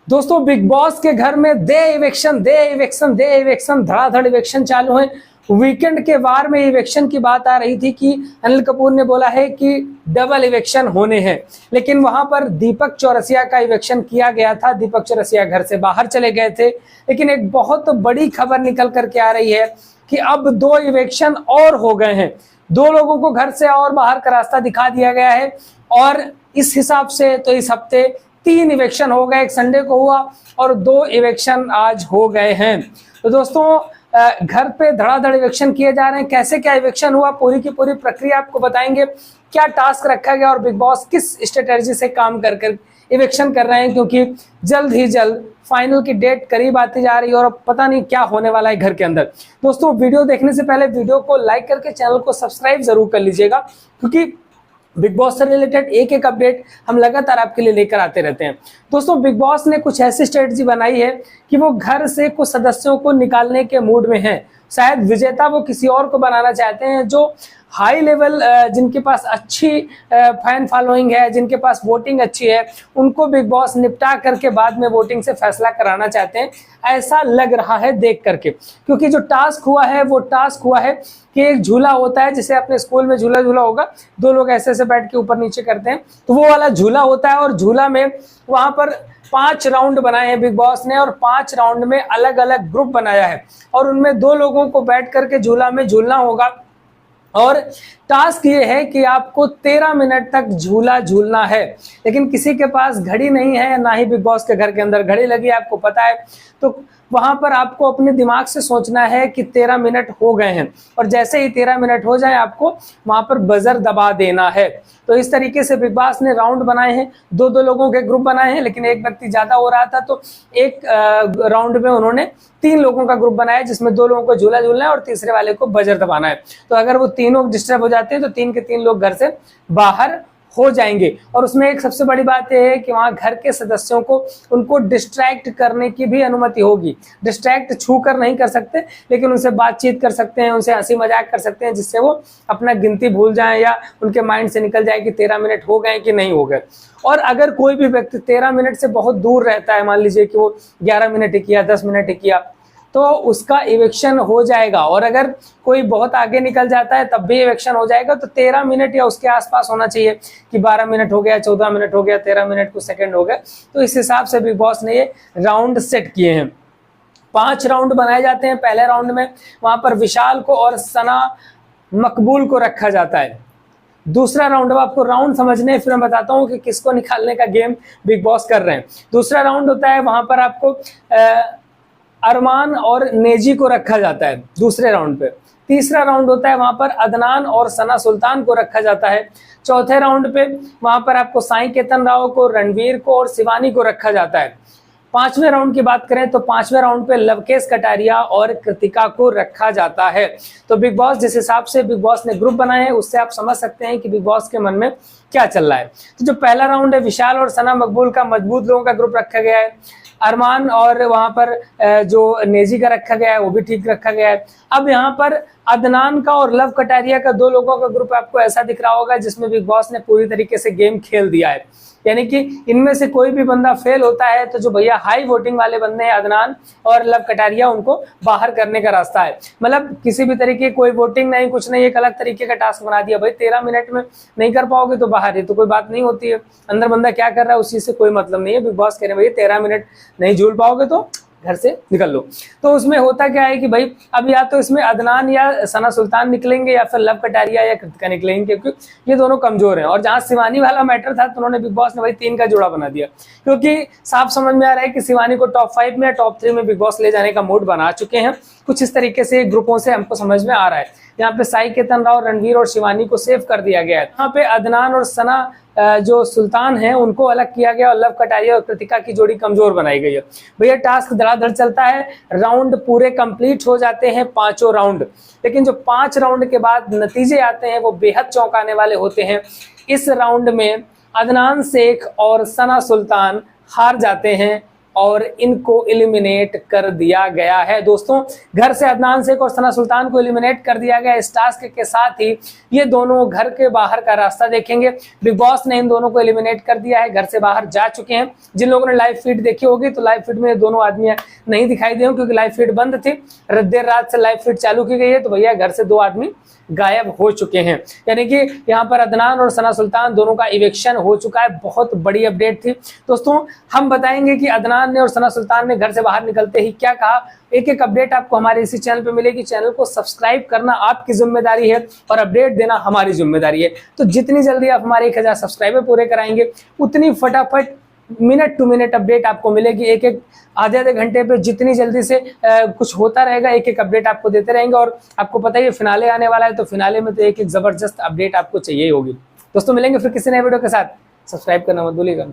दोस्तों big boss के घर में दे इवेक्शन धड़ाधड़ इवेक्शन चालू है। वीकेंड के वार में इवेक्शन की बात आ रही थी कि अनिल कपूर ने बोला है कि डबल इवेक्शन होने हैं, लेकिन वहां पर दीपक चौरसिया का इवेक्शन किया गया था। दीपक चौरसिया घर से बाहर चले गए थे, लेकिन एक बहुत बड़ी खबर निकल करके आ रही है कि अब 2 इवेक्शन और हो गए हैं। 2 लोगों को घर से और बाहर का रास्ता दिखा दिया गया है और इस हिसाब से तो इस हफ्ते 3 इवेक्शन हो गए। एक संडे को हुआ और 2 इवेक्शन आज हो गए हैं। तो दोस्तों घर पे धड़ाधड़ इवेक्शन किए जा रहे हैं। कैसे क्या इवेक्शन हुआ, पूरी की पूरी प्रक्रिया आपको बताएंगे। क्या टास्क रखा गया और बिग बॉस किस स्ट्रेटेजी से काम कर इवेक्शन कर रहे हैं, क्योंकि जल्द ही जल्द फाइनल की डेट करीब आती जा रही है और अब पता नहीं क्या होने वाला है घर के अंदर। दोस्तों वीडियो देखने से पहले वीडियो को लाइक करके चैनल को सब्सक्राइब जरूर कर लीजिएगा, क्योंकि बिग बॉस से रिलेटेड एक अपडेट हम लगातार आपके लिए लेकर आते रहते हैं। दोस्तों बिग बॉस ने कुछ ऐसी स्ट्रेटजी बनाई है कि वो घर से कुछ सदस्यों को निकालने के मूड में है। शायद विजेता वो किसी और को बनाना चाहते हैं जो हाई लेवल, जिनके पास अच्छी फैन फॉलोइंग है, जिनके पास वोटिंग अच्छी है, उनको बिग बॉस निपटा करके बाद में वोटिंग से फैसला कराना चाहते हैं, ऐसा लग रहा है देख करके। क्योंकि जो टास्क हुआ है वो टास्क हुआ है कि एक झूला होता है, जिसे अपने स्कूल में झूला होगा, 2 लोग ऐसे ऐसे बैठ के ऊपर नीचे करते हैं, तो वो वाला झूला होता है। और झूला में वहां पर 5 राउंड बनाए हैं बिग बॉस ने और 5 राउंड में अलग अलग ग्रुप बनाया है और उनमें 2 लोगों को बैठ करके झूला में झूलना होगा। और टास्क ये है कि आपको 13 मिनट तक झूला झूलना है, लेकिन किसी के पास घड़ी नहीं है, ना ही बिग बॉस के घर के अंदर घड़ी लगी है, आपको पता है। तो वहां पर आपको अपने दिमाग से सोचना है कि 13 मिनट हो गए हैं और जैसे ही 13 मिनट हो जाए आपको वहां पर बजर दबा देना है। तो इस तरीके से बिग बॉस ने राउंड बनाए हैं, 2-2 लोगों के ग्रुप बनाए हैं, लेकिन एक व्यक्ति ज्यादा हो रहा था तो एक राउंड में उन्होंने 3 लोगों का ग्रुप बनाया, जिसमें 2 लोगों को झूला झूलना है और तीसरे वाले को बजर दबाना है। तो अगर वो तीनों डिस्टर्ब हो जाते हैं तो 3 के 3 लोग घर से बाहर हो जाएंगे। और उसमें एक सबसे बड़ी बात यह है कि वहां घर के सदस्यों को उनको डिस्ट्रैक्ट करने की भी अनुमति होगी। डिस्ट्रैक्ट छू कर नहीं कर सकते, लेकिन उनसे बातचीत कर सकते हैं, उनसे हंसी मजाक कर सकते हैं, जिससे वो अपना गिनती भूल जाएं या उनके माइंड से निकल जाए कि 13 मिनट हो गए कि नहीं हो गए। और अगर कोई भी व्यक्ति 13 मिनट से बहुत दूर रहता है, मान लीजिए कि वो 11 मिनट ही किया, 10 मिनट ही किया, तो उसका इवेक्शन हो जाएगा। और अगर कोई बहुत आगे निकल जाता है तब भी इवेक्शन हो जाएगा। तो 13 मिनट या उसके आसपास होना चाहिए कि 12 मिनट हो गया, 14 मिनट हो गया, 13 मिनट कुछ सेकंड हो गए। तो इस हिसाब से बिग बॉस ने ये राउंड सेट किए हैं। 5 राउंड बनाए जाते हैं। पहले राउंड में वहां पर विशाल को और सना मकबूल को रखा जाता है। दूसरा राउंड, अब आपको राउंड समझने फिर मैं बताता हूँ कि किसको निकालने का गेम बिग बॉस कर रहे हैं। दूसरा राउंड होता है, वहां पर आपको अरमान और नेजी को रखा जाता है दूसरे राउंड पे। तीसरा राउंड होता है, वहां पर अदनान और सना सुल्तान को रखा जाता है। चौथे राउंड पे वहां पर आपको साई केतन राव को, रणवीर को और शिवानी को रखा जाता है। 5वें राउंड की बात करें तो 5वें राउंड पे लवकेश कटारिया और कृतिका को रखा जाता है। तो बिग बॉस जिस हिसाब से बिग बॉस ने ग्रुप बनाए हैं, उससे आप समझ सकते हैं कि बिग बॉस के मन में क्या चल रहा है। तो जो पहला राउंड है, विशाल और सना मकबूल का मजबूत लोगों का ग्रुप रखा गया है। अरमान और वहां पर जो नेजी का रखा गया है वो भी ठीक रखा गया है। अब यहाँ पर अदनान का और लव कटारिया का 2 लोगों का ग्रुप आपको ऐसा दिख रहा होगा जिसमें बिग बॉस ने पूरी तरीके से गेम खेल दिया है। यानी कि इनमें से कोई भी बंदा फेल होता है तो जो भैया हाई वोटिंग वाले बंदे हैं, अदनान और लव कटारिया, उनको बाहर करने का रास्ता है। मतलब किसी भी तरीके कोई वोटिंग नहीं, कुछ नहीं, एक अलग तरीके का टास्क बना दिया। भाई 13 मिनट में नहीं कर पाओगे तो बाहर है, तो कोई बात नहीं होती है। अंदर बंदा क्या कर रहा है उस चीज से कोई मतलब नहीं है। बिग बॉस कह रहे हैं भैया 13 मिनट नहीं झूल पाओगे तो घर से निकल लो। तो उसमें होता क्या है कि भाई अब या तो इसमें अदनान या सना सुल्तान निकलेंगे या फिर लव कटारिया या कृतिका निकलेंगे, क्योंकि ये दोनों कमजोर हैं। और जहां शिवानी वाला मैटर था तो उन्होंने बिग बॉस ने भाई 3 का जोड़ा बना दिया, क्योंकि साफ समझ में आ रहा है कि शिवानी को टॉप 5 में या टॉप 3 में बिग बॉस ले जाने का मूड बना चुके हैं। कुछ इस तरीके से ग्रुपों से हमको समझ में आ रहा है। यहाँ पे साई केतन राव, रणवीर और शिवानी को सेव कर दिया गया है। यहाँ पे अदनान और सना जो सुल्तान है उनको अलग किया गया और लव कटारिया और कृतिका की जोड़ी कमजोर बनाई गई है। भैया टास्क धड़ाधड़ चलता है, राउंड पूरे कंप्लीट हो जाते हैं, 5 राउंड। लेकिन जो 5 राउंड के बाद नतीजे आते हैं वो बेहद चौंकाने वाले होते हैं। इस राउंड में अदनान शेख और सना सुल्तान हार जाते हैं और इनको एलिमिनेट कर दिया गया है। दोस्तों घर से अदनान शेख और सना सुल्तान को एलिमिनेट कर दिया गया। इस टास्क के साथ ही ये दोनों घर के बाहर का रास्ता देखेंगे। बिग बॉस ने इन दोनों को एलिमिनेट कर दिया है, घर से बाहर जा चुके हैं। जिन लोगों ने लाइव फीड देखी होगी तो लाइव फीड में दोनों आदमी नहीं दिखाई दे क्योंकि लाइव फीड बंद थी। देर रात से लाइव फीड चालू की गई है तो भैया घर से 2 आदमी गायब हो चुके हैं। यानी कि यहाँ पर अदनान और सना सुल्तान दोनों का इवेक्शन हो चुका है। बहुत बड़ी अपडेट थी दोस्तों। हम बताएंगे कि अदनान ने और सना सुल्तान ने घर से बाहर निकलते ही क्या कहा। एक एक अपडेट आपको हमारे इसी चैनल पे मिलेगी। चैनल को सब्सक्राइब करना आपकी जिम्मेदारी है और अपडेट देना हमारी जिम्मेदारी है। तो जितनी जल्दी आप हमारे 1000 सब्सक्राइबर पूरे कराएंगे उतनी फटाफट मिनट टू मिनट अपडेट आपको मिलेगी। एक एक आधे घंटे पे जितनी जल्दी से कुछ होता रहेगा एक एक अपडेट आपको देते रहेंगे। और आपको पता ही फिनाले आने वाला है तो फिनाले में तो एक एक जबरदस्त अपडेट आपको चाहिए होगी। दोस्तों मिलेंगे फिर किसी नए वीडियो के साथ। सब्सक्राइब करना मत भूलिएगा।